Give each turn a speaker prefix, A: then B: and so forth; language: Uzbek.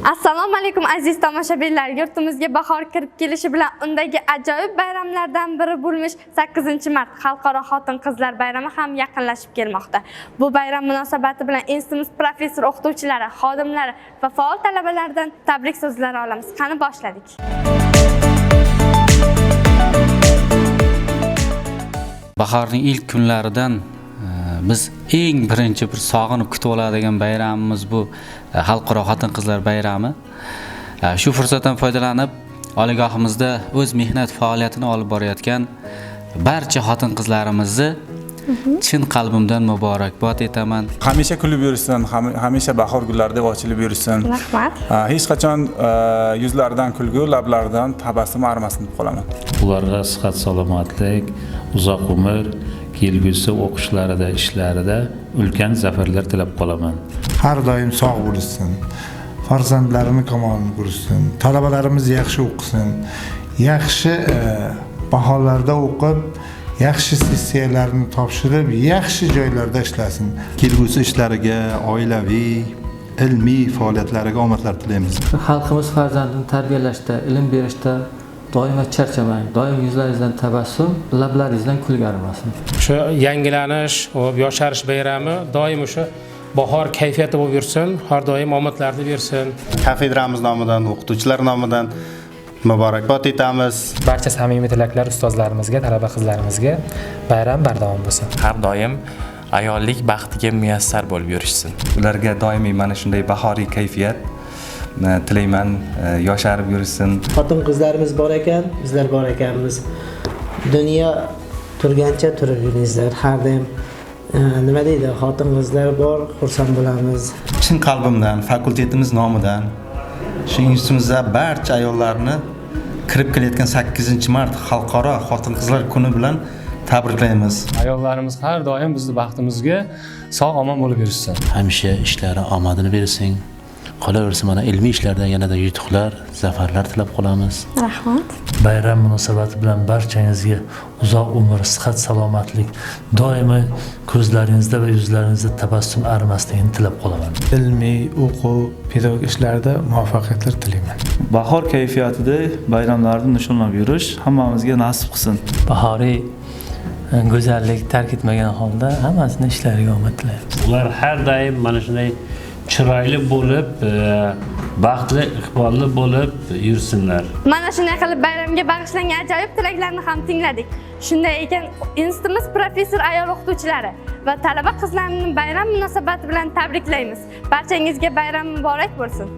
A: Assalomu alaykum aziz tomoshabinlar. Yurtimizga bahor kirib kelishi bilan undagi ajoyib bayramlardan biri bo'lmish 8-mart Xalqaro xotin-qizlar bayrami ham yaqinlashib kelmoqda. Bu bayram munosabati bilan institut professor o'qituvchilari, xodimlari va faol talabalardan tabrik so'zlari olamiz. Qani boshladik.
B: Bahorning ilk kunlaridan biz eng birinchi bir sog'inib kutib oladigan bayramimiz bu Xalqaro xotin-qizlar bayrami. Shu fursatdan foydalanib, oliygohimizda o'z mehnat faoliyatini olib borayotgan barcha xotin-qizlarimizni chin qalbimdan muborakbod etaman.
C: Hamisha kulib yursin, hamisha bahor gullardek ochilib yursin.
A: Rahmat.
C: Hech qachon yuzlaridan kulgu, lablaridan tabassum arimasin deb qolaman.
D: Ularga sihat, salomatlik, uzoq umr, kelgusi o'qishlarida, ishlarida ulkan zafarlar tilab qolaman.
E: Har doim sog' bo'lsin. Farzandlarini kamolini ko'rsin. Talabalarimiz yaxshi o'qisin. Yaxshi baholarda o'qib, yaxshi sessiyalarni topshirib, yaxshi joylarda ishlasin.
F: Kelgusi ishlariga, oilaviy, ilmiy faoliyatlariga omadlar tilaymiz.
G: Xalqimiz farzandini tarbiyalashda, ilm berishda doimo charchamang, doim yuzlaringizdan tabassum, lablaringizdan kulgi arimasin.
H: Shu yangilanish va yosharish bayrami doim o'sha bahor kayfiyati bo'lib yursin, har doim omadlarni bersin.
I: Kafedramiz nomidan, o'qituvchilar nomidan muborakbod etamiz.
J: Barcha samimiy tilaklar ustozlarimizga, talaba qizlarimizga bayram bardavom bo'lsin.
K: Har doim ayollik baxtiga muyassar bo'lib yurishsin.
L: Ularga doimiy mana shunday bahoriy kayfiyat tilayman, yosharib yursin.
M: Xotin-qizlarimiz bor ekan, bizlar bor ekanmiz. Dunyo turgancha turib yuringizlar. Har doim nima deydi, xotin-qizlar bor, xursand bo'lamiz.
I: Chin qalbimdan, fakultetimiz nomidan shu institutimizda barcha ayollarni kirib kelayotgan 8-mart Xalqaro xotin-qizlar kuni bilan tabriklaymiz.
J: Ayollarimiz har doim bizning baxtimizga sog'-omon bo'lib yursin.
D: Hamisha ishlari omadini bersin. Qolaversa mana ilmiy ishlarda yanada yutuqlar, zafarlar tilab qolamiz.
A: Rahmat.
D: Bayram munosabati bilan barchangizga uzoq umr, sihat, salomatlik, doimo ko'zlaringizda va yuzlaringizda tabassum arimasligini tilab qolaman.
E: Ilmiy, o'quv, pedagogik ishlarda muvaffaqiyatlar tilayman.
F: Bahor kayfiyatida bayramlarni nishonlab yurish hammamizga nasib qilsin.
G: Bahoriy go'zallik tark etmagan holda hammasini ishlariga omad tilaymiz.
D: Ular har doim mana shunday chiroyli bo'lib, baxtli, iqbolli bo'lib yursinlar.
A: Mana shunday qilib bayramga bag'ishlangan ajoyib tilaklarni ham tingladik. Shunday ekan, institut professor ayol o'qituvchilari va talaba qizlarni bayram munosabati bilan tabriklaymiz. Barchangizga bayram muborak bo'lsin.